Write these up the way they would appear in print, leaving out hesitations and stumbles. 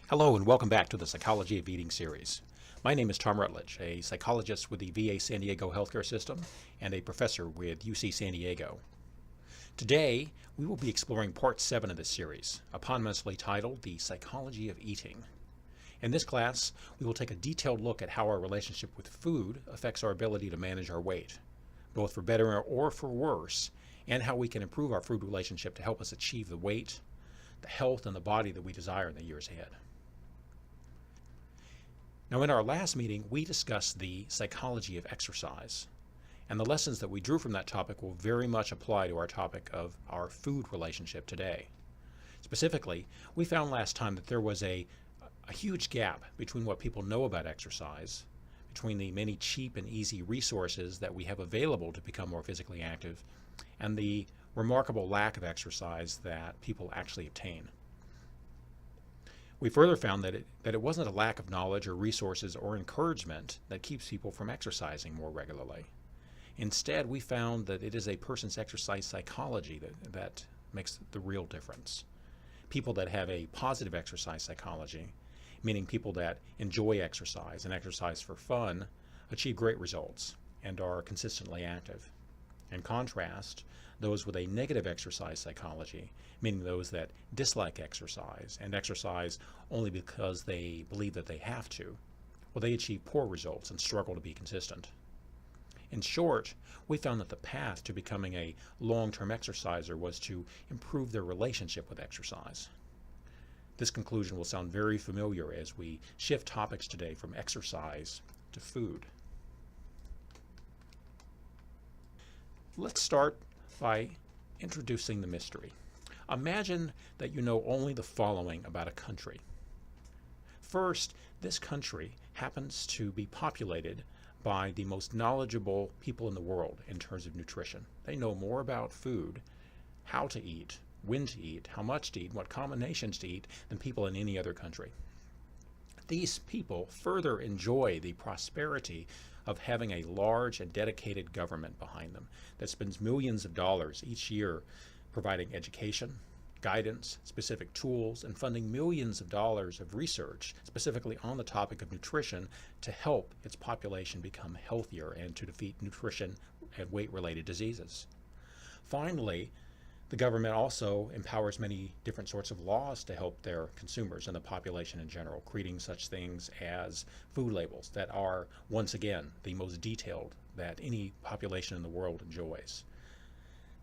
Hello and welcome back to the Psychology of Eating series. My name is Tom Rutledge, a psychologist with the VA San Diego healthcare system and a professor with UC San Diego. Today, we will be exploring part 7 of this series, eponymously titled The Psychology of Eating. In this class, we will take a detailed look at how our relationship with food affects our ability to manage our weight, both for better or for worse, and how we can improve our food relationship to help us achieve the weight, the health, and the body that we desire in the years ahead. Now, in our last meeting, we discussed the psychology of exercise, and the lessons that we drew from that topic will very much apply to our topic of our food relationship today. Specifically, we found last time that there was a huge gap between what people know about exercise, between the many cheap and easy resources that we have available to become more physically active, and the remarkable lack of exercise that people actually obtain. We further found that it wasn't a lack of knowledge or resources or encouragement that keeps people from exercising more regularly. Instead, we found that it is a person's exercise psychology that makes the real difference. People that have a positive exercise psychology, meaning people that enjoy exercise and exercise for fun, achieve great results and are consistently active. In contrast, those with a negative exercise psychology, meaning those that dislike exercise and exercise only because they believe that they have to, well, they achieve poor results and struggle to be consistent. In short, we found that the path to becoming a long-term exerciser was to improve their relationship with exercise. This conclusion will sound very familiar as we shift topics today from exercise to food. Let's start by introducing the mystery. Imagine that you know only the following about a country. First, this country happens to be populated by the most knowledgeable people in the world in terms of nutrition. They know more about food, how to eat, when to eat, how much to eat, what combinations to eat than people in any other country. These people further enjoy the prosperity of having a large and dedicated government behind them that spends millions of dollars each year providing education, guidance, specific tools, and funding millions of dollars of research specifically on the topic of nutrition to help its population become healthier and to defeat nutrition and weight-related diseases. Finally, the government also empowers many different sorts of laws to help their consumers and the population in general, creating such things as food labels that are, once again, the most detailed that any population in the world enjoys.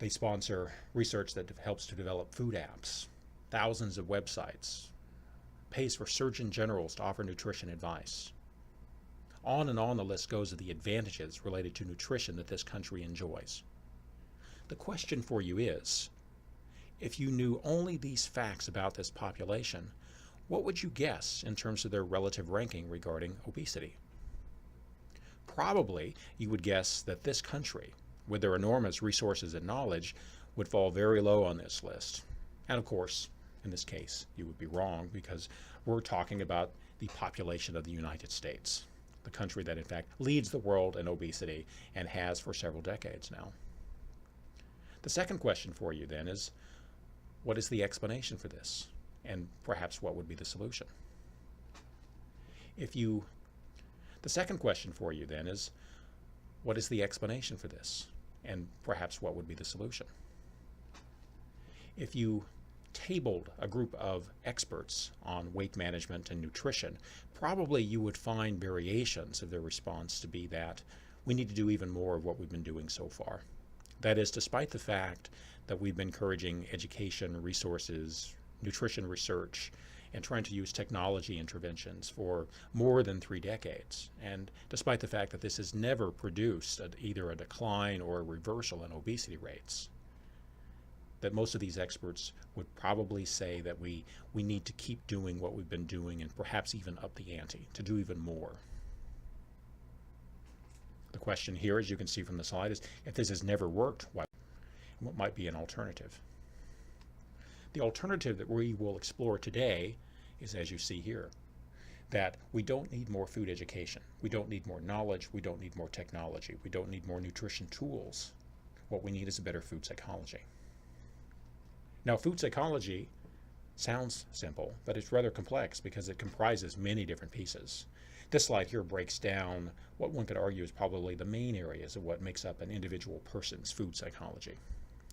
They sponsor research that helps to develop food apps, thousands of websites, pays for surgeon generals to offer nutrition advice. On and on the list goes of the advantages related to nutrition that this country enjoys. The question for you is, if you knew only these facts about this population, what would you guess in terms of their relative ranking regarding obesity? Probably you would guess that this country, with their enormous resources and knowledge, would fall very low on this list. And of course, in this case, you would be wrong because we're talking about the population of the United States, the country that in fact leads the world in obesity and has for several decades now. The second question for you then is, what is the explanation for this? And perhaps what would be the solution? The second question for you then is, what is the explanation for this? And perhaps what would be the solution? If you tabled a group of experts on weight management and nutrition, probably you would find variations of their response to be that we need to do even more of what we've been doing so far. That is, despite the fact that we've been encouraging education, resources, nutrition research, and trying to use technology interventions for more than 3 decades, and despite the fact that this has never produced either a decline or a reversal in obesity rates, that most of these experts would probably say that we need to keep doing what we've been doing and perhaps even up the ante, to do even more. The question here, as you can see from the slide, is if this has never worked, what might be an alternative? The alternative that we will explore today is, as you see here, that we don't need more food education. We don't need more knowledge. We don't need more technology. We don't need more nutrition tools. What we need is a better food psychology. Now, food psychology Sounds simple, but it's rather complex because it comprises many different pieces. This slide here breaks down what one could argue is probably the main areas of what makes up an individual person's food psychology.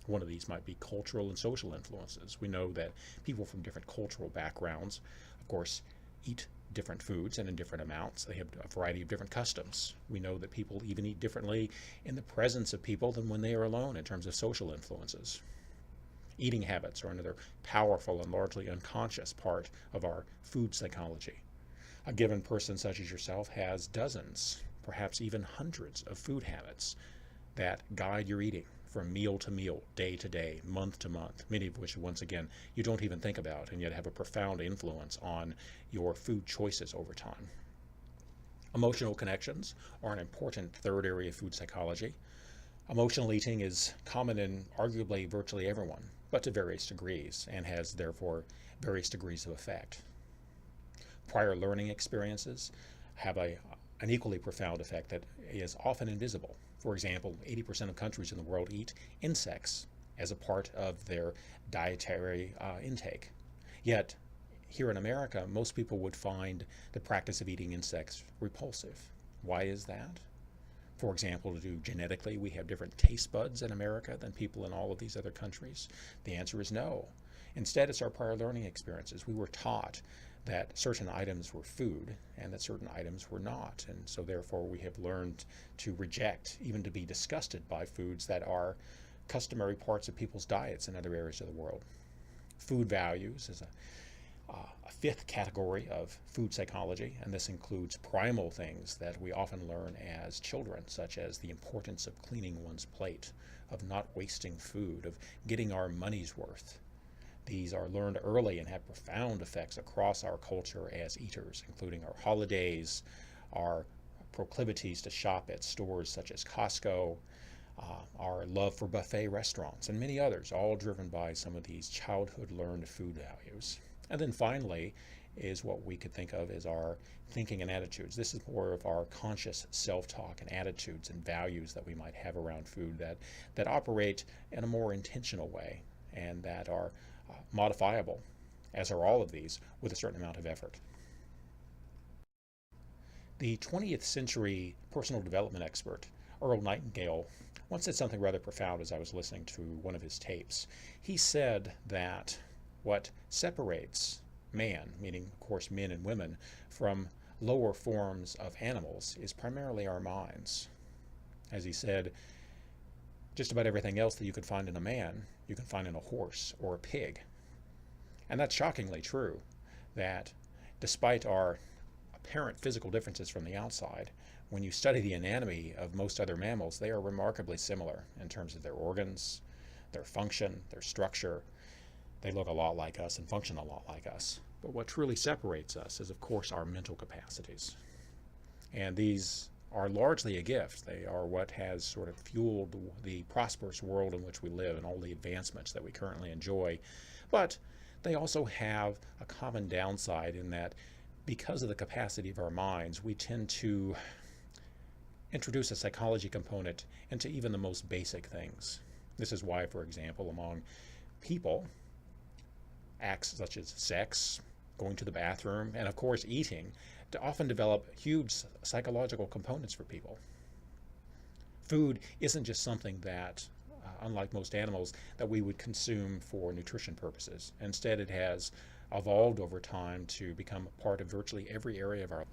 One of these might be cultural and social influences. We know that people from different cultural backgrounds, of course, eat different foods and in different amounts. They have a variety of different customs. We know that people even eat differently in the presence of people than when they are alone in terms of social influences. Eating habits are another powerful and largely unconscious part of our food psychology. A given person such as yourself has dozens, perhaps even hundreds of food habits that guide your eating from meal to meal, day to day, month to month, many of which, once again, you don't even think about and yet have a profound influence on your food choices over time. Emotional connections are an important third area of food psychology. Emotional eating is common in arguably virtually everyone, but to various degrees, and has therefore various degrees of effect. Prior learning experiences have an equally profound effect that is often invisible. For example, 80% of countries in the world eat insects as a part of their dietary intake. Yet, here in America, most people would find the practice of eating insects repulsive. Why is that? For example, genetically we have different taste buds in America than people in all of these other countries? The answer is no. Instead, it's our prior learning experiences. We were taught that certain items were food and that certain items were not. And so therefore we have learned to reject, even to be disgusted by foods that are customary parts of people's diets in other areas of the world. Food values is a fifth category of food psychology, and this includes primal things that we often learn as children, such as the importance of cleaning one's plate, of not wasting food, of getting our money's worth. These are learned early and have profound effects across our culture as eaters, including our holidays, our proclivities to shop at stores such as Costco, our love for buffet restaurants, and many others, all driven by some of these childhood learned food values. And then finally is what we could think of as our thinking and attitudes. This is more of our conscious self-talk and attitudes and values that we might have around food that operate in a more intentional way and that are modifiable, as are all of these, with a certain amount of effort. The 20th century personal development expert, Earl Nightingale, once said something rather profound as I was listening to one of his tapes. He said that what separates man, meaning of course men and women, from lower forms of animals is primarily our minds. As he said, just about everything else that you could find in a man, you can find in a horse or a pig. And that's shockingly true, that despite our apparent physical differences from the outside, when you study the anatomy of most other mammals, they are remarkably similar in terms of their organs, their function, their structure. They look a lot like us and function a lot like us. But what truly separates us is, of course, our mental capacities. And these are largely a gift. They are what has sort of fueled the prosperous world in which we live and all the advancements that we currently enjoy. But they also have a common downside in that because of the capacity of our minds, we tend to introduce a psychology component into even the most basic things. This is why, for example, among people, acts such as sex, going to the bathroom, and of course eating, to often develop huge psychological components for people. Food isn't just something that, unlike most animals, that we would consume for nutrition purposes. Instead, it has evolved over time to become a part of virtually every area of our life.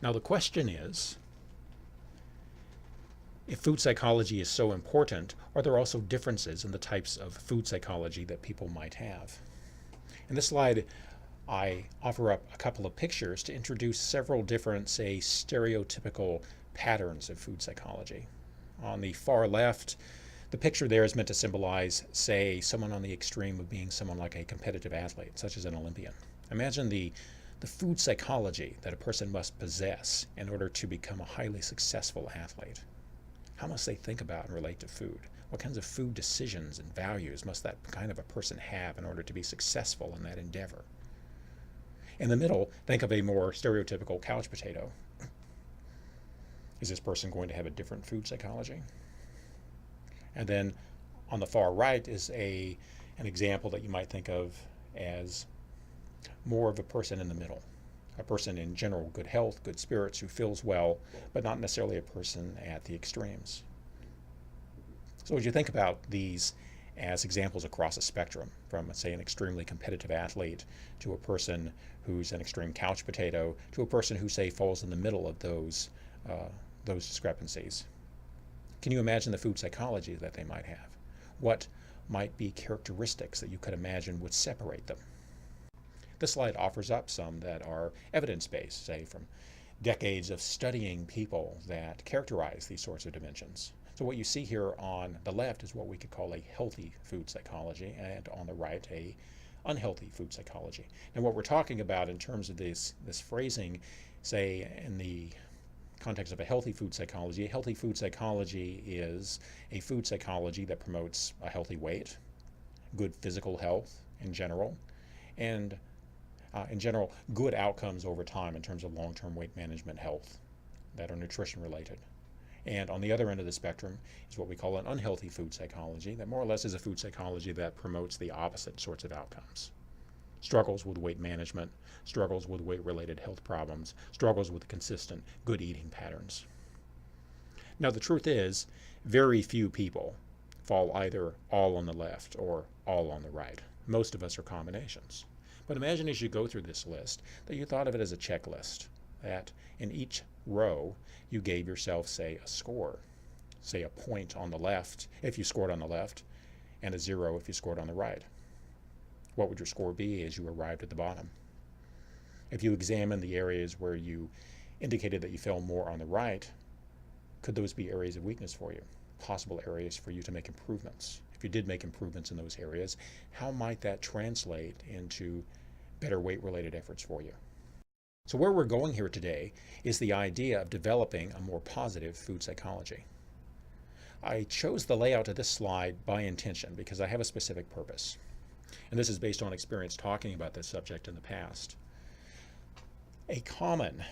Now the question is, if food psychology is so important, are there also differences in the types of food psychology that people might have? In this slide, I offer up a couple of pictures to introduce several different, say, stereotypical patterns of food psychology. On the far left, the picture there is meant to symbolize, say, someone on the extreme of being someone like a competitive athlete, such as an Olympian. Imagine the food psychology that a person must possess in order to become a highly successful athlete. How must they think about and relate to food? What kinds of food decisions and values must that kind of a person have in order to be successful in that endeavor? In the middle, think of a more stereotypical couch potato. Is this person going to have a different food psychology? And then on the far right is an example that you might think of as more of a person in the middle, a person in general good health, good spirits, who feels well, but not necessarily a person at the extremes. So as you think about these as examples across a spectrum, from, say, an extremely competitive athlete to a person who's an extreme couch potato to a person who, say, falls in the middle of those discrepancies, can you imagine the food psychology that they might have? What might be characteristics that you could imagine would separate them? This slide offers up some that are evidence-based, say from decades of studying people that characterize these sorts of dimensions. So what you see here on the left is what we could call a healthy food psychology, and on the right, a unhealthy food psychology. And what we're talking about in terms of this phrasing, say in the context of a healthy food psychology is a food psychology that promotes a healthy weight, good physical health in general, and in general, good outcomes over time in terms of long-term weight management health that are nutrition related. And on the other end of the spectrum is what we call an unhealthy food psychology, that more or less is a food psychology that promotes the opposite sorts of outcomes. Struggles with weight management, struggles with weight-related health problems, struggles with consistent good eating patterns. Now the truth is, very few people fall either all on the left or all on the right. Most of us are combinations. But imagine as you go through this list that you thought of it as a checklist, that in each row you gave yourself, say, a score, say a point on the left if you scored on the left, and a 0 if you scored on the right. What would your score be as you arrived at the bottom? If you examine the areas where you indicated that you fell more on the right, could those be areas of weakness for you? Possible areas for you to make improvements? If you did make improvements in those areas, how might that translate into better weight-related efforts for you? So where we're going here today is the idea of developing a more positive food psychology. I chose the layout of this slide by intention because I have a specific purpose. And this is based on experience talking about this subject in the past. A common,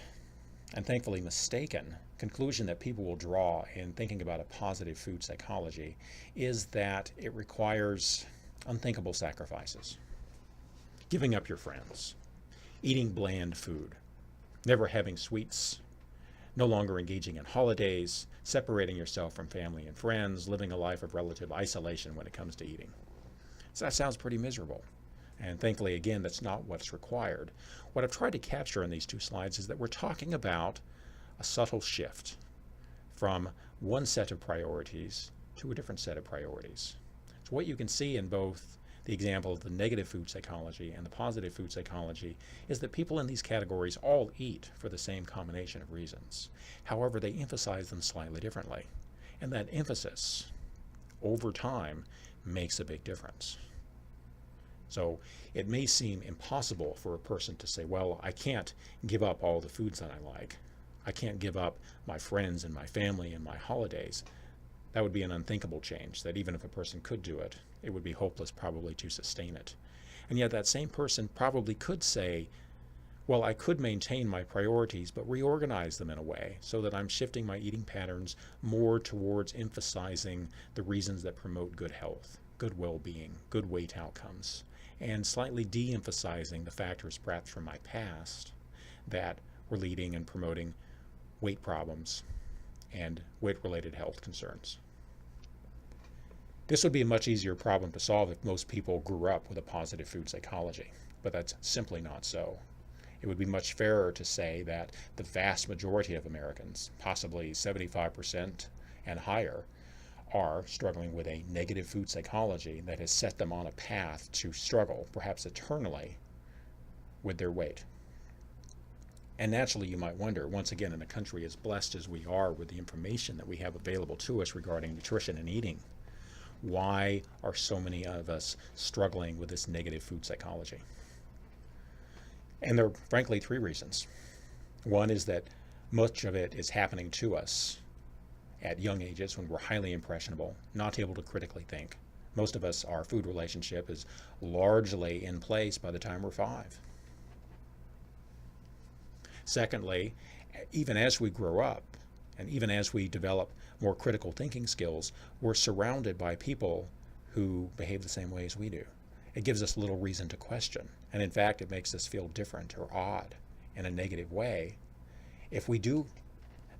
and thankfully mistaken, conclusion that people will draw in thinking about a positive food psychology is that it requires unthinkable sacrifices. Giving up your friends, eating bland food, never having sweets, no longer engaging in holidays, separating yourself from family and friends, living a life of relative isolation when it comes to eating. So that sounds pretty miserable. And thankfully, again, that's not what's required. What I've tried to capture in these two slides is that we're talking about a subtle shift from one set of priorities to a different set of priorities. So what you can see in both the example of the negative food psychology and the positive food psychology is that people in these categories all eat for the same combination of reasons. However, they emphasize them slightly differently. And that emphasis, over time, makes a big difference. So it may seem impossible for a person to say, well, I can't give up all the foods that I like. I can't give up my friends and my family and my holidays. That would be an unthinkable change, that even if a person could do it, it would be hopeless probably to sustain it. And yet that same person probably could say, well, I could maintain my priorities, but reorganize them in a way so that I'm shifting my eating patterns more towards emphasizing the reasons that promote good health, good well-being, good weight outcomes, and slightly de-emphasizing the factors perhaps from my past that were leading and promoting weight problems and weight-related health concerns. This would be a much easier problem to solve if most people grew up with a positive food psychology, but that's simply not so. It would be much fairer to say that the vast majority of Americans, possibly 75% and higher, are struggling with a negative food psychology that has set them on a path to struggle, perhaps eternally, with their weight. And naturally, you might wonder, once again, in a country as blessed as we are with the information that we have available to us regarding nutrition and eating, why are so many of us struggling with this negative food psychology? And there are, frankly, three reasons. One is that much of it is happening to us at young ages when we're highly impressionable, not able to critically think. Most of us, our food relationship is largely in place by the time we're 5. Secondly, even as we grow up, and even as we develop more critical thinking skills, we're surrounded by people who behave the same way as we do. it gives us little reason to question. And in fact, it makes us feel different or odd in a negative way if we do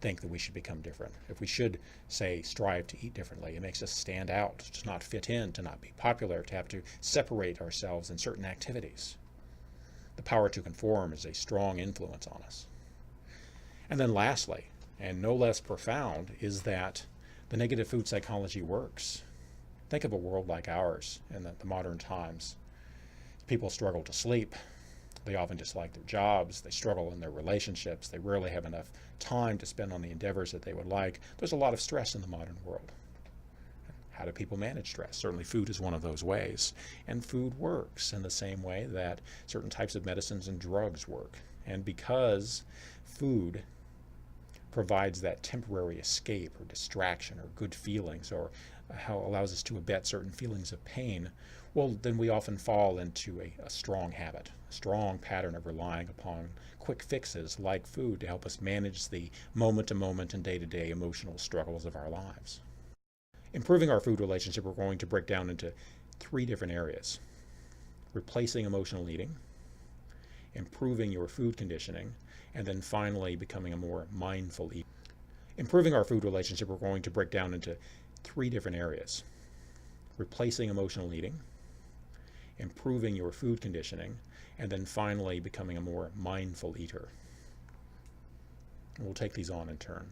think that we should become different. If we should, say, strive to eat differently, it makes us stand out, to not fit in, to not be popular, to have to separate ourselves in certain activities. The power to conform is a strong influence on us. And then lastly, and no less profound, is that the negative food psychology works. Think of a world like ours in the modern times. People struggle to sleep. They often dislike their jobs. They struggle in their relationships. They rarely have enough time to spend on the endeavors that they would like. There's a lot of stress in the modern world. How do people manage stress? Certainly food is one of those ways. And food works in the same way that certain types of medicines and drugs work. And because food provides that temporary escape or distraction or good feelings, or how it allows us to abet certain feelings of pain, well, then we often fall into a strong habit, a strong pattern of relying upon quick fixes like food to help us manage the moment-to-moment and day-to-day emotional struggles of our lives. Improving our food relationship, we're going to break down into 3 different areas: replacing emotional eating, improving your food conditioning, and then finally becoming a more mindful eater. Improving our food relationship, we're going to break down into 3 different areas: replacing emotional eating, improving your food conditioning, and then finally becoming a more mindful eater. And we'll take these on in turn.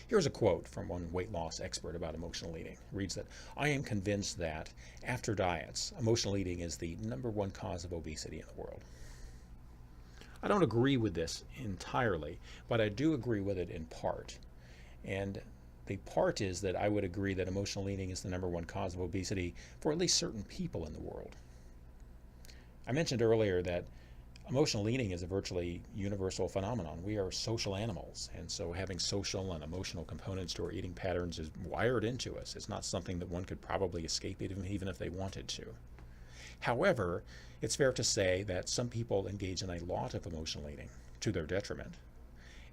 Here's a quote from one weight loss expert about emotional eating. It reads that, "I am convinced that, after diets, emotional eating is the #1 cause of obesity in the world." I don't agree with this entirely, but I do agree with it in part. And the part is that I would agree that emotional eating is the #1 cause of obesity for at least certain people in the world. I mentioned earlier that emotional eating is a virtually universal phenomenon. We are social animals, and so having social and emotional components to our eating patterns is wired into us. It's not something that one could probably escape even if they wanted to. However, it's fair to say that some people engage in a lot of emotional eating to their detriment,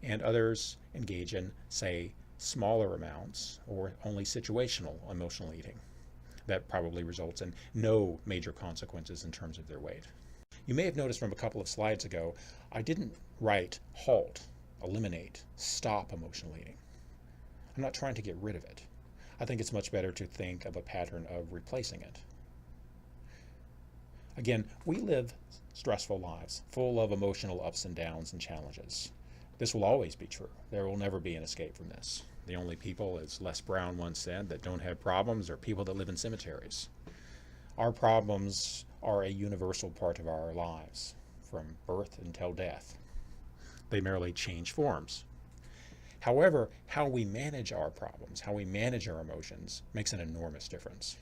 and others engage in, say, smaller amounts or only situational emotional eating. That probably results in no major consequences in terms of their weight. You may have noticed from a couple of slides ago, I didn't write halt, eliminate, stop emotional eating. I'm not trying to get rid of it. I think it's much better to think of a pattern of replacing it. Again, we live stressful lives, full of emotional ups and downs and challenges. This will always be true. There will never be an escape from this. The only people, as Les Brown once said, that don't have problems are people that live in cemeteries. Our problems are a universal part of our lives, from birth until death. They merely change forms. However, how we manage our problems, how we manage our emotions, makes an enormous difference.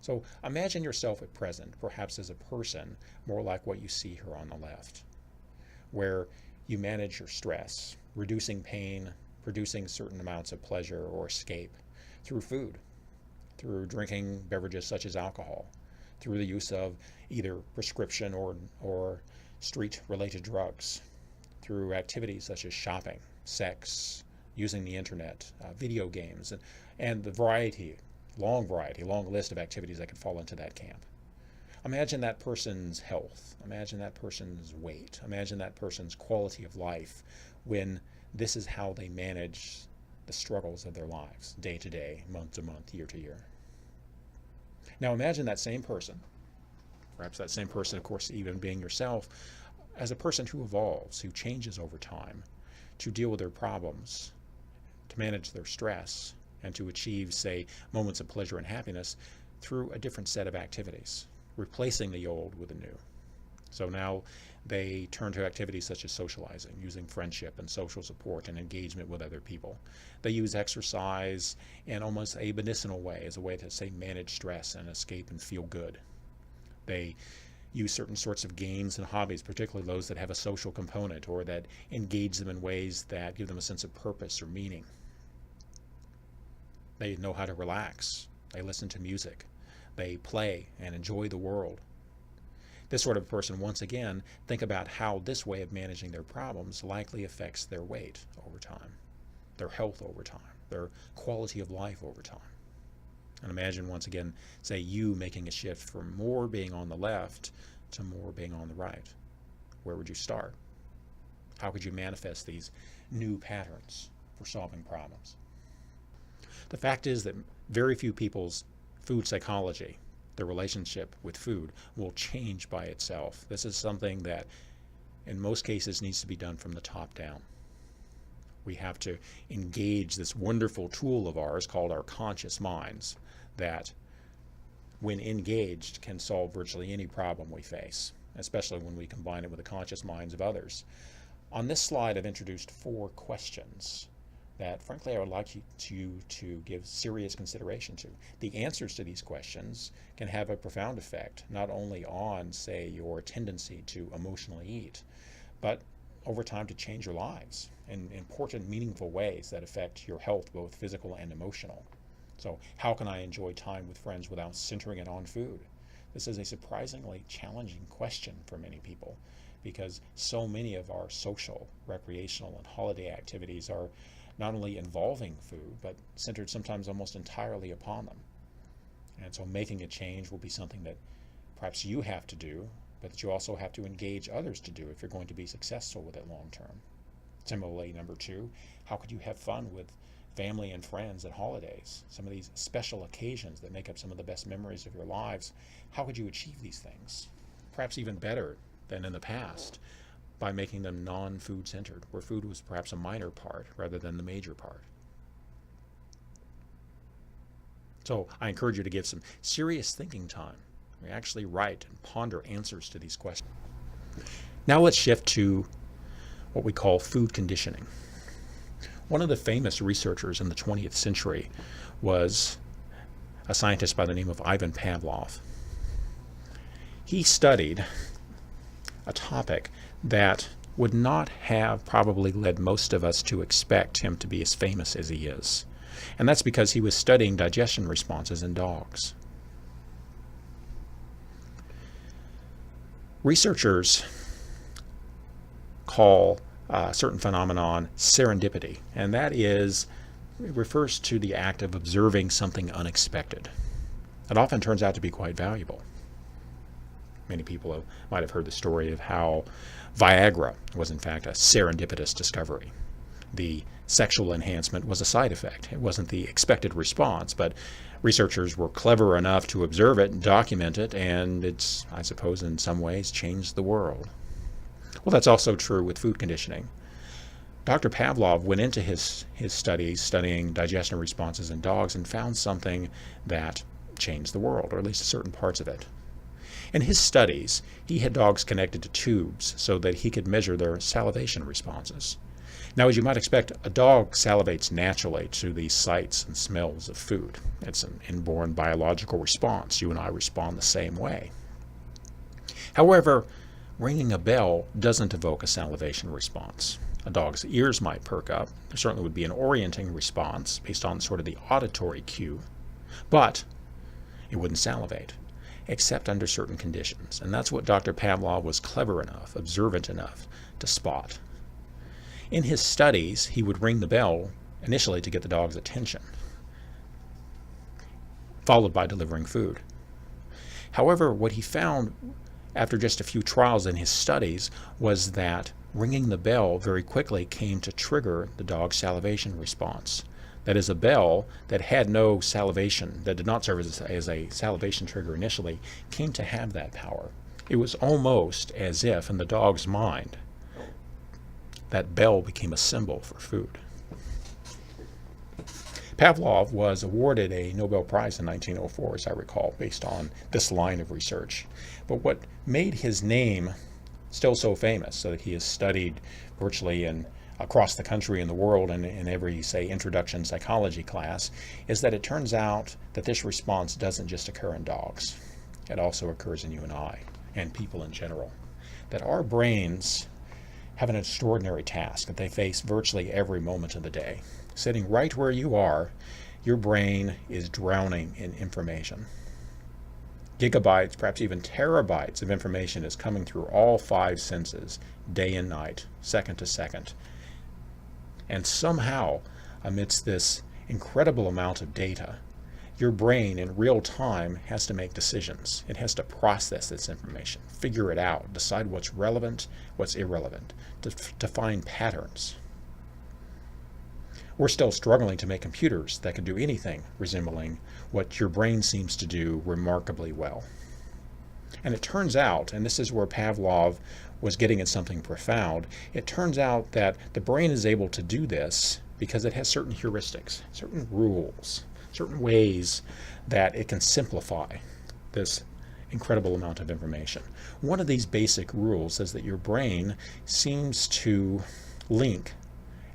So imagine yourself at present, perhaps as a person, more like what you see here on the left, where you manage your stress, reducing pain, producing certain amounts of pleasure or escape through food, through drinking beverages such as alcohol, through the use of either prescription or street-related drugs, through activities such as shopping, sex, using the internet, video games, and the long list of activities that could fall into that camp. Imagine that person's health, imagine that person's weight, imagine that person's quality of life when this is how they manage the struggles of their lives, day to day, month to month, year to year. Now imagine that same person, perhaps that same person, of course, even being yourself, as a person who evolves, who changes over time to deal with their problems, to manage their stress, and to achieve, say, moments of pleasure and happiness through a different set of activities, replacing the old with the new. So now they turn to activities such as socializing, using friendship and social support and engagement with other people. They use exercise in almost a medicinal way, as a way to, say, manage stress and escape and feel good. They use certain sorts of games and hobbies, particularly those that have a social component or that engage them in ways that give them a sense of purpose or meaning. They know how to relax. They listen to music. They play and enjoy the world. This sort of person, once again, think about how this way of managing their problems likely affects their weight over time, their health over time, their quality of life over time. And imagine once again, say you making a shift from more being on the left to more being on the right. Where would you start? How could you manifest these new patterns for solving problems? The fact is that very few people's food psychology, their relationship with food, will change by itself. This is something that in most cases needs to be done from the top down. We have to engage this wonderful tool of ours called our conscious minds that, when engaged, can solve virtually any problem we face, especially when we combine it with the conscious minds of others. On this slide, I've introduced 4 questions that, frankly, I would like you to give serious consideration to. The answers to these questions can have a profound effect, not only on, say, your tendency to emotionally eat, but over time to change your lives in important, meaningful ways that affect your health, both physical and emotional. So, how can I enjoy time with friends without centering it on food? This is a surprisingly challenging question for many people, because so many of our social, recreational, and holiday activities are not only involving food, but centered sometimes almost entirely upon them. And so making a change will be something that perhaps you have to do, but that you also have to engage others to do if you're going to be successful with it long term. Similarly, number 2, how could you have fun with family and friends at holidays? Some of these special occasions that make up some of the best memories of your lives, how could you achieve these things? Perhaps even better than in the past, by making them non-food centered, where food was perhaps a minor part rather than the major part. So I encourage you to give some serious thinking time. We actually write and ponder answers to these questions. Now let's shift to what we call food conditioning. One of the famous researchers in the 20th century was a scientist by the name of Ivan Pavlov. He studied a topic that would not have probably led most of us to expect him to be as famous as he is. And that's because he was studying digestion responses in dogs. Researchers call a certain phenomenon serendipity, and that is, it refers to the act of observing something unexpected. It often turns out to be quite valuable. Many people might have heard the story of how Viagra was in fact a serendipitous discovery. The sexual enhancement was a side effect. It wasn't the expected response, but researchers were clever enough to observe it and document it, and it's, I suppose, in some ways changed the world. Well, that's also true with food conditioning. Dr. Pavlov went into his studies studying digestion responses in dogs and found something that changed the world, or at least certain parts of it. In his studies, he had dogs connected to tubes so that he could measure their salivation responses. Now, as you might expect, a dog salivates naturally to the sights and smells of food. It's an inborn biological response. You and I respond the same way. However, ringing a bell doesn't evoke a salivation response. A dog's ears might perk up. There certainly would be an orienting response based on sort of the auditory cue, but it wouldn't salivate, except under certain conditions. And that's what Dr. Pavlov was clever enough, observant enough to spot. In his studies, he would ring the bell initially to get the dog's attention, followed by delivering food. However, what he found after just a few trials in his studies was that ringing the bell very quickly came to trigger the dog's salivation response. That is, a bell that had no salivation, that did not serve as a salivation trigger initially, came to have that power. It was almost as if, in the dog's mind, that bell became a symbol for food. Pavlov was awarded a Nobel Prize in 1904, as I recall, based on this line of research. But what made his name still so famous, so that he is studied virtually across the country and the world in every, say, introduction psychology class, is that it turns out that this response doesn't just occur in dogs. It also occurs in you and I, and people in general. That our brains have an extraordinary task that they face virtually every moment of the day. Sitting right where you are, your brain is drowning in information. Gigabytes, perhaps even terabytes of information is coming through all 5 senses, day and night, second to second. And somehow, amidst this incredible amount of data, your brain in real time has to make decisions. It has to process this information, figure it out, decide what's relevant, what's irrelevant, to find patterns. We're still struggling to make computers that can do anything resembling what your brain seems to do remarkably well. And it turns out, and this is where Pavlov was getting at something profound, it turns out that the brain is able to do this because it has certain heuristics, certain rules, certain ways that it can simplify this incredible amount of information. One of these basic rules is that your brain seems to link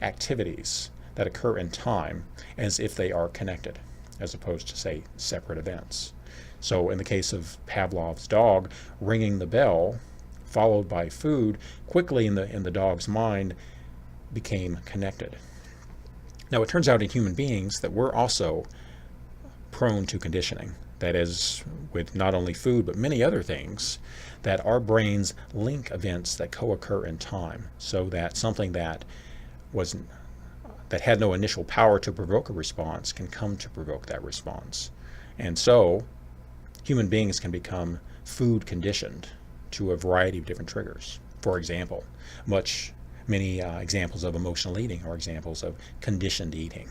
activities that occur in time as if they are connected, as opposed to, say, separate events. So in the case of Pavlov's dog, ringing the bell followed by food quickly in the dog's mind became connected. Now it turns out in human beings that we're also prone to conditioning. That is, with not only food but many other things, that our brains link events that co-occur in time, so that something that had no initial power to provoke a response can come to provoke that response. And so human beings can become food conditioned to a variety of different triggers. For example, many examples of emotional eating are examples of conditioned eating.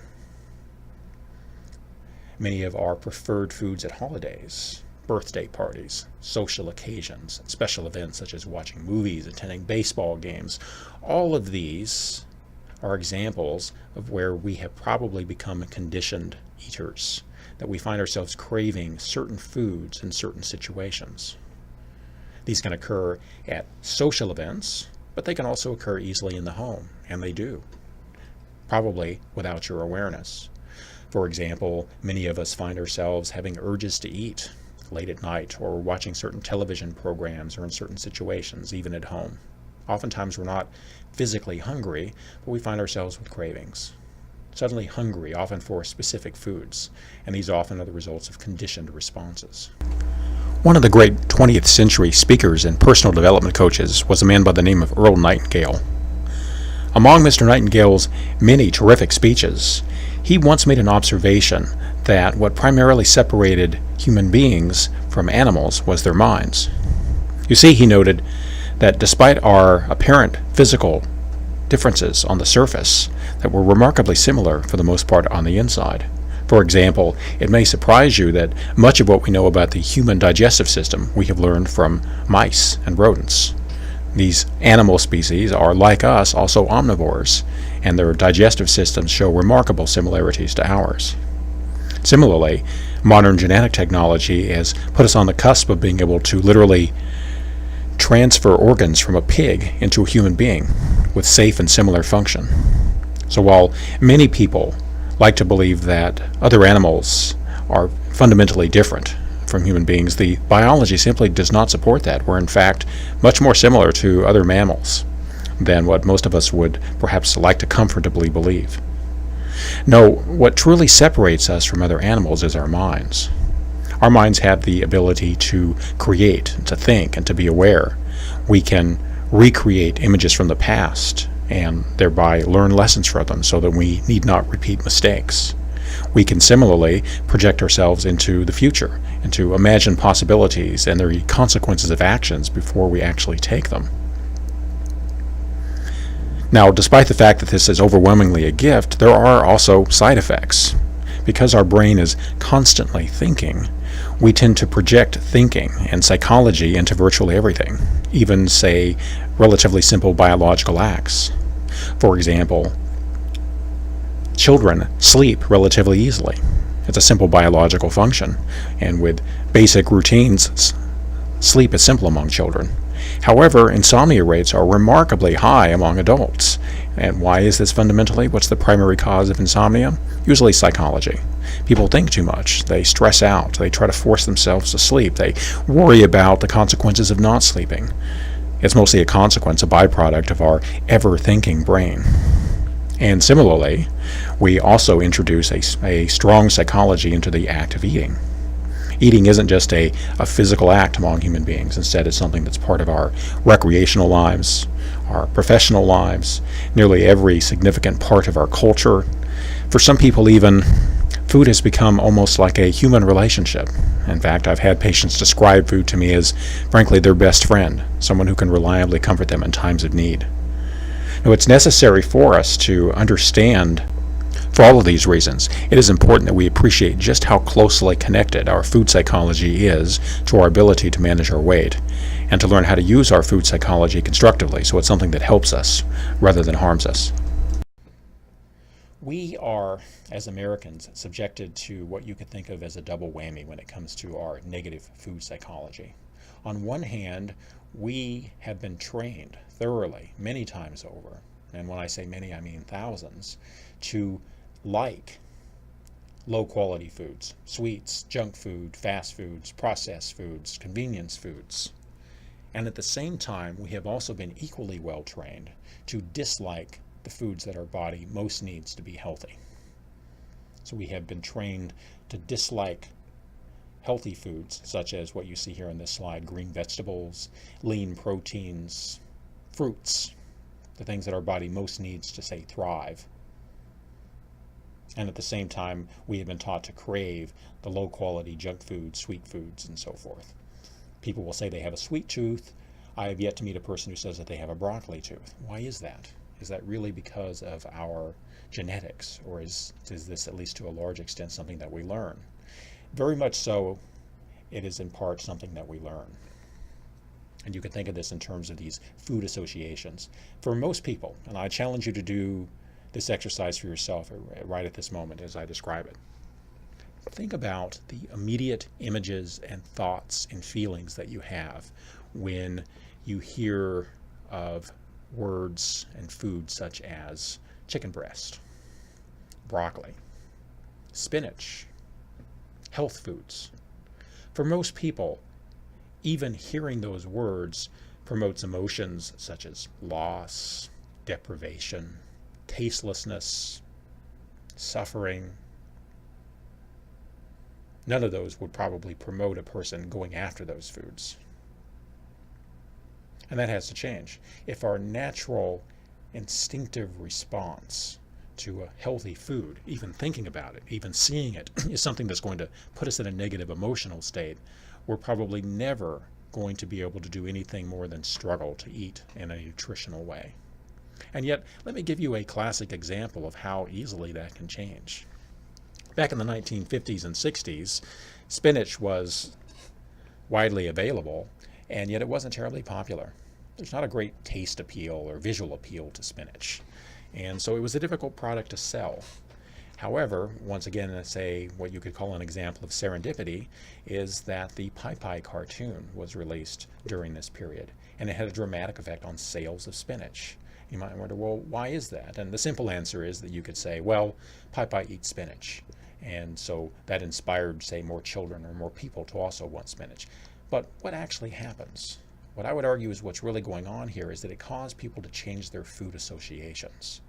Many of our preferred foods at holidays, birthday parties, social occasions, and special events such as watching movies, attending baseball games, all of these are examples of where we have probably become conditioned eaters, that we find ourselves craving certain foods in certain situations. These can occur at social events, but they can also occur easily in the home, and they do, probably without your awareness. For example, many of us find ourselves having urges to eat late at night, or watching certain television programs, or in certain situations, even at home. Oftentimes we're not physically hungry, but we find ourselves with cravings. Suddenly hungry, often for specific foods, and these often are the results of conditioned responses. One of the great 20th century speakers and personal development coaches was a man by the name of Earl Nightingale. Among Mr. Nightingale's many terrific speeches, he once made an observation that what primarily separated human beings from animals was their minds. You see, he noted that despite our apparent physical differences on the surface, that were remarkably similar for the most part on the inside. For example, it may surprise you that much of what we know about the human digestive system we have learned from mice and rodents. These animal species are, like us, also omnivores, and their digestive systems show remarkable similarities to ours. Similarly, modern genetic technology has put us on the cusp of being able to literally transfer organs from a pig into a human being with safe and similar function. So while many people like to believe that other animals are fundamentally different from human beings, the biology simply does not support that. We're in fact much more similar to other mammals than what most of us would perhaps like to comfortably believe. No, what truly separates us from other animals is our minds. Our minds have the ability to create, to think, and to be aware. We can recreate images from the past and thereby learn lessons from them so that we need not repeat mistakes. We can similarly project ourselves into the future and to imagine possibilities and the consequences of actions before we actually take them. Now, despite the fact that this is overwhelmingly a gift, there are also side effects. Because our brain is constantly thinking, we tend to project thinking and psychology into virtually everything, even, say, relatively simple biological acts. For example, children sleep relatively easily. It's a simple biological function, and with basic routines, sleep is simple among children. However, insomnia rates are remarkably high among adults. And why is this fundamentally? What's the primary cause of insomnia? Usually psychology. People think too much. They stress out. They try to force themselves to sleep. They worry about the consequences of not sleeping. It's mostly a consequence, a byproduct of our ever-thinking brain. And similarly, we also introduce a strong psychology into the act of eating. Eating isn't just a physical act among human beings. Instead, it's something that's part of our recreational lives, our professional lives, nearly every significant part of our culture. For some people even, Food has become almost like a human relationship. In fact, I've had patients describe food to me as, frankly, their best friend, someone who can reliably comfort them in times of need. Now, it's necessary for us to understand, for all of these reasons, it is important that we appreciate just how closely connected our food psychology is to our ability to manage our weight, and to learn how to use our food psychology constructively so it's something that helps us rather than harms us. We are, as Americans, subjected to what you could think of as a double whammy when it comes to our negative food psychology. On one hand, we have been trained thoroughly, many times over, and when I say many, I mean thousands, to like low-quality foods, sweets, junk food, fast foods, processed foods, convenience foods. And at the same time, we have also been equally well trained to dislike the foods that our body most needs to be healthy. So we have been trained to dislike healthy foods, such as what you see here on this slide, green vegetables, lean proteins, fruits, the things that our body most needs to, say, thrive. And at the same time, we have been taught to crave the low-quality junk foods, sweet foods, and so forth. People will say they have a sweet tooth. I have yet to meet a person who says that they have a broccoli tooth. Why is that? Is that really because of our genetics, or is this, at least to a large extent, something that we learn? Very much so, it is in part something that we learn. And you can think of this in terms of these food associations. For most people, and I challenge you to do this exercise for yourself right at this moment as I describe it. Think about the immediate images and thoughts and feelings that you have when you hear of words and foods such as chicken breast, broccoli, spinach, health foods. For most people, even hearing those words promotes emotions such as loss, deprivation, tastelessness, suffering. None of those would probably promote a person going after those foods. And that has to change. If our natural instinctive response to a healthy food, even thinking about it, even seeing it, is something that's going to put us in a negative emotional state, we're probably never going to be able to do anything more than struggle to eat in a nutritional way. And yet, let me give you a classic example of how easily that can change. Back in the 1950s and 60s, spinach was widely available, and yet it wasn't terribly popular. There's not a great taste appeal or visual appeal to spinach, and so it was a difficult product to sell. However, once again, what you could call an example of serendipity is that the Popeye cartoon was released during this period, and it had a dramatic effect on sales of spinach. You might wonder, well, why is that? And the simple answer is that you could say, well, Popeye eats spinach, and so that inspired, say, more children or more people to also want spinach. But what actually happens? What I would argue is what's really going on here is that it caused people to change their food associations.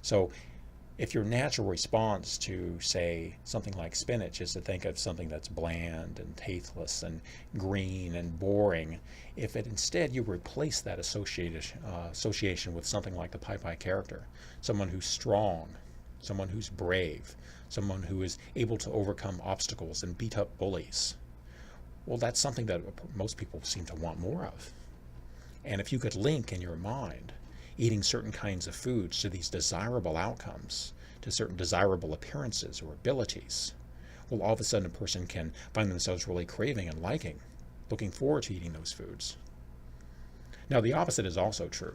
So if your natural response to, say, something like spinach is to think of something that's bland and tasteless and green and boring, if instead you replace that association with something like the Popeye character, someone who's strong, someone who's brave, someone who is able to overcome obstacles and beat up bullies, well, that's something that most people seem to want more of. And if you could link in your mind eating certain kinds of foods to these desirable outcomes, to certain desirable appearances or abilities, well, all of a sudden a person can find themselves really craving and liking, looking forward to eating those foods. Now, the opposite is also true,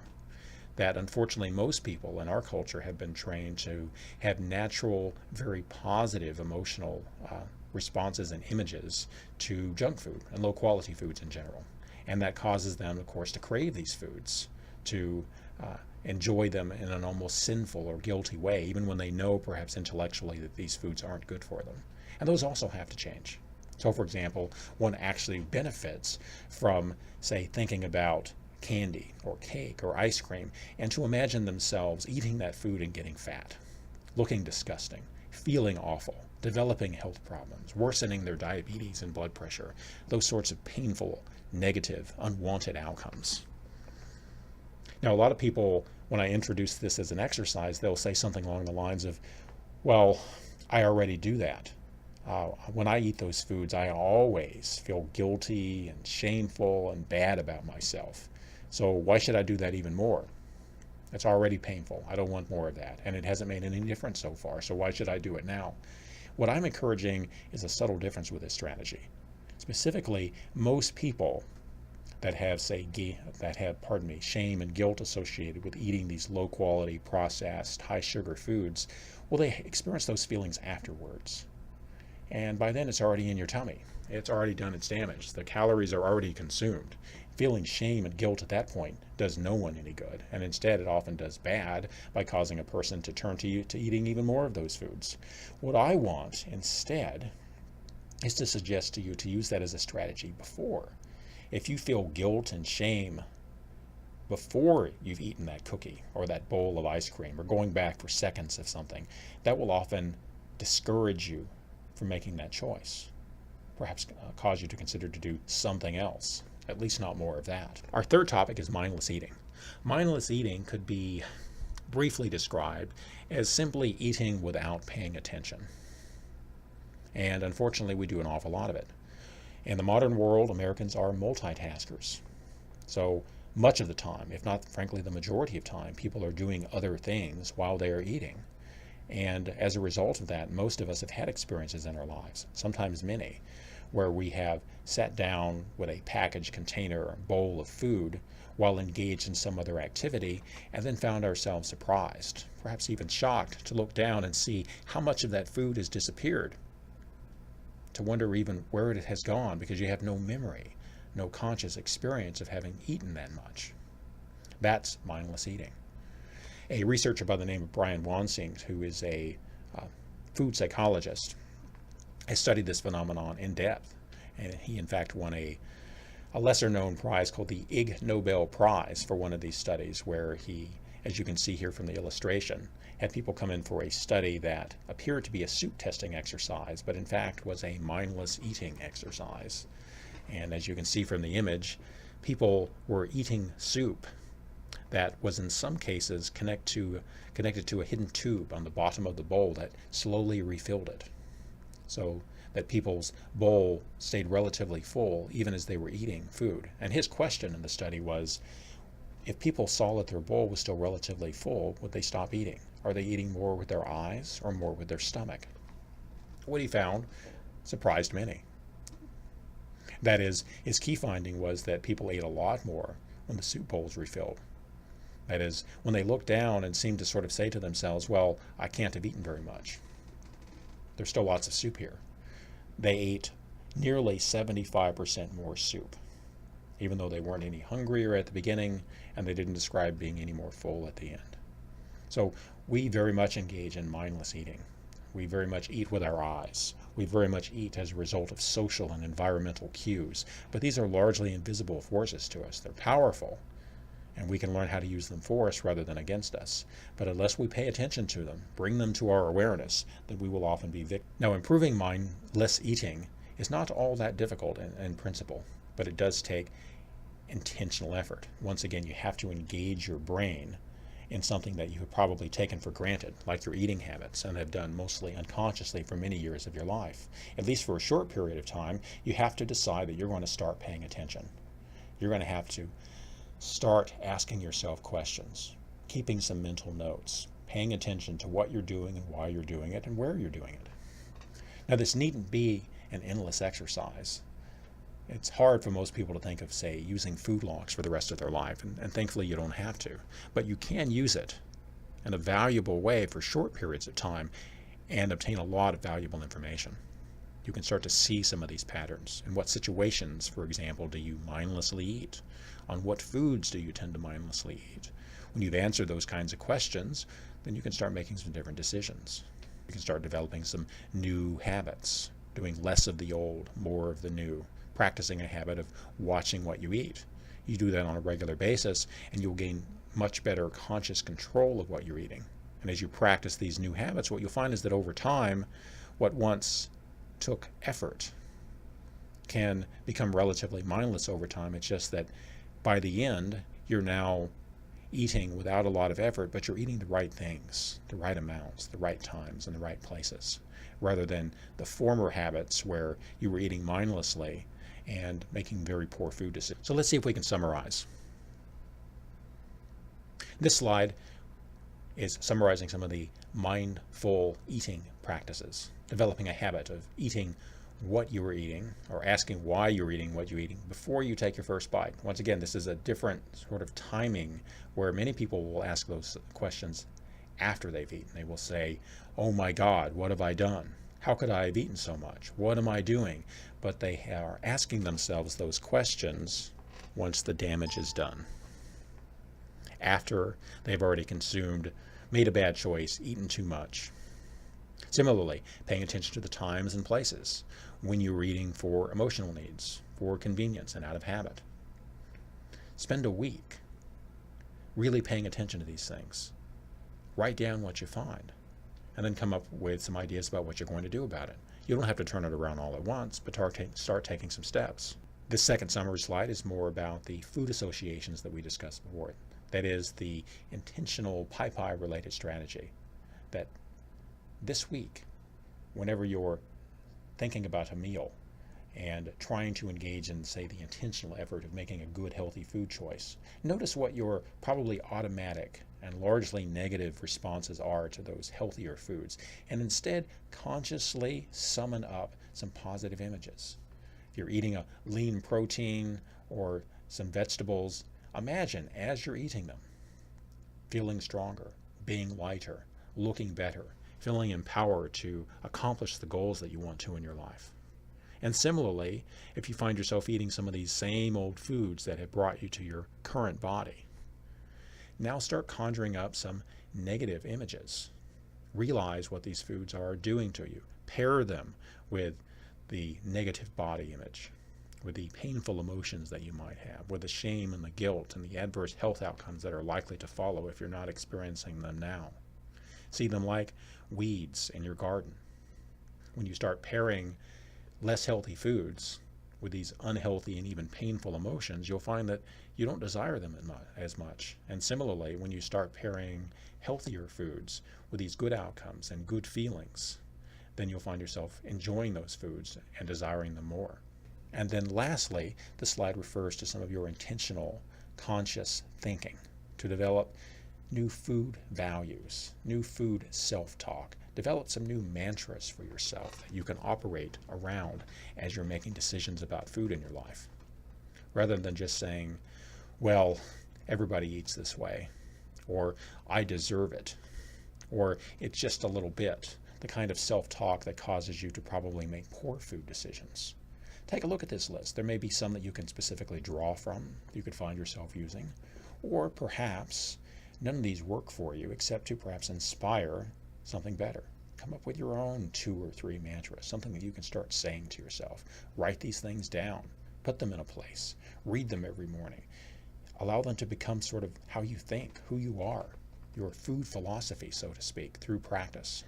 that unfortunately most people in our culture have been trained to have natural, very positive emotional responses and images to junk food and low quality foods in general. And that causes them, of course, to crave these foods, to enjoy them in an almost sinful or guilty way, even when they know perhaps intellectually that these foods aren't good for them. And those also have to change. So, for example, one actually benefits from, say, thinking about candy or cake or ice cream and to imagine themselves eating that food and getting fat, looking disgusting, feeling awful, developing health problems, worsening their diabetes and blood pressure, those sorts of painful, negative, unwanted outcomes. Now, a lot of people, when I introduce this as an exercise, they'll say something along the lines of, well, I already do that. When I eat those foods, I always feel guilty and shameful and bad about myself. So why should I do that even more? It's already painful. I don't want more of that. And it hasn't made any difference so far. So why should I do it now? What I'm encouraging is a subtle difference with this strategy. Specifically, most people that have, shame and guilt associated with eating these low quality, processed, high sugar foods, well, they experience those feelings afterwards. And by then it's already in your tummy. It's already done its damage. The calories are already consumed. Feeling shame and guilt at that point does no one any good, and instead it often does bad by causing a person to turn to eating even more of those foods. What I want instead is to suggest to you to use that as a strategy before. If you feel guilt and shame before you've eaten that cookie or that bowl of ice cream or going back for seconds of something, that will often discourage you from making that choice. Perhaps cause you to consider to do something else, at least not more of that. Our third topic is mindless eating. Mindless eating could be briefly described as simply eating without paying attention. And unfortunately, we do an awful lot of it. In the modern world, Americans are multitaskers. So much of the time, if not frankly the majority of time, people are doing other things while they are eating. And as a result of that, most of us have had experiences in our lives, sometimes many, where we have sat down with a packaged container or bowl of food while engaged in some other activity, and then found ourselves surprised, perhaps even shocked, to look down and see how much of that food has disappeared, to wonder even where it has gone because you have no memory, no conscious experience of having eaten that much. That's mindless eating. A researcher by the name of Brian Wansing, who is a food psychologist, has studied this phenomenon in depth. And he, in fact, won a lesser-known prize called the Ig Nobel Prize for one of these studies, where he, as you can see here from the illustration, had people come in for a study that appeared to be a soup testing exercise, but in fact was a mindless eating exercise. And as you can see from the image, people were eating soup that was in some cases connected to a hidden tube on the bottom of the bowl that slowly refilled it, so that people's bowl stayed relatively full even as they were eating food. And his question in the study was, if people saw that their bowl was still relatively full, would they stop eating? Are they eating more with their eyes or more with their stomach? What he found surprised many. That is, his key finding was that people ate a lot more when the soup bowls refilled. That is, when they looked down and seemed to sort of say to themselves, well, I can't have eaten very much. There's still lots of soup here. They ate nearly 75% more soup, even though they weren't any hungrier at the beginning and they didn't describe being any more full at the end. So we very much engage in mindless eating. We very much eat with our eyes. We very much eat as a result of social and environmental cues. But these are largely invisible forces to us. They're powerful, and we can learn how to use them for us rather than against us. But unless we pay attention to them, bring them to our awareness, then we will often be victims. Now, improving mindless eating is not all that difficult in principle, but it does take intentional effort. Once again, you have to engage your brain in something that you have probably taken for granted, like your eating habits, and have done mostly unconsciously for many years of your life. At least for a short period of time, you have to decide that you're going to start paying attention. You're going to have to start asking yourself questions, keeping some mental notes, paying attention to what you're doing and why you're doing it and where you're doing it. Now, this needn't be an endless exercise. It's hard for most people to think of, say, using food logs for the rest of their life, and thankfully you don't have to. But you can use it in a valuable way for short periods of time and obtain a lot of valuable information. You can start to see some of these patterns. In what situations, for example, do you mindlessly eat? On what foods do you tend to mindlessly eat? When you've answered those kinds of questions, then you can start making some different decisions. You can start developing some new habits, doing less of the old, more of the new, practicing a habit of watching what you eat. You do that on a regular basis, and you'll gain much better conscious control of what you're eating. And as you practice these new habits, what you'll find is that over time, what once took effort can become relatively mindless over time. It's just that by the end, you're now eating without a lot of effort, but you're eating the right things, the right amounts, the right times, and the right places, rather than the former habits where you were eating mindlessly and making very poor food decisions. So let's see if we can summarize. This slide is summarizing some of the mindful eating practices, developing a habit of eating what you were eating, or asking why you're eating what you're eating before you take your first bite. Once again, this is a different sort of timing where many people will ask those questions after they've eaten. They will say, oh my God, what have I done? How could I have eaten so much? What am I doing? But they are asking themselves those questions once the damage is done, after they've already consumed, made a bad choice, eaten too much. Similarly, paying attention to the times and places when you're eating for emotional needs, for convenience, and out of habit. Spend a week really paying attention to these things. Write down what you find, and then come up with some ideas about what you're going to do about it. You don't have to turn it around all at once, but start taking some steps. This second summary slide is more about the food associations that we discussed before. That is the intentional PIPI related strategy that this week, whenever you're thinking about a meal and trying to engage in, say, the intentional effort of making a good, healthy food choice, notice what your probably automatic and largely negative responses are to those healthier foods, and instead consciously summon up some positive images. If you're eating a lean protein or some vegetables, imagine as you're eating them, feeling stronger, being lighter, looking better, feeling empowered to accomplish the goals that you want to in your life. And similarly, if you find yourself eating some of these same old foods that have brought you to your current body, now start conjuring up some negative images. Realize what these foods are doing to you. Pair them with the negative body image, with the painful emotions that you might have, with the shame and the guilt and the adverse health outcomes that are likely to follow if you're not experiencing them now. See them like weeds in your garden. When you start pairing less healthy foods with these unhealthy and even painful emotions, you'll find that you don't desire them as much. And similarly, when you start pairing healthier foods with these good outcomes and good feelings, then you'll find yourself enjoying those foods and desiring them more. And then lastly, the slide refers to some of your intentional, conscious thinking to develop new food values, new food self-talk. Develop some new mantras for yourself that you can operate around as you're making decisions about food in your life, rather than just saying, well, everybody eats this way, or I deserve it, or it's just a little bit, the kind of self-talk that causes you to probably make poor food decisions. Take a look at this list. There may be some that you can specifically draw from, you could find yourself using, or perhaps none of these work for you except to perhaps inspire something better. Come up with your own 2 or 3 mantras, something that you can start saying to yourself. Write these things down. Put them in a place. Read them every morning. Allow them to become sort of how you think, who you are, your food philosophy, so to speak, through practice.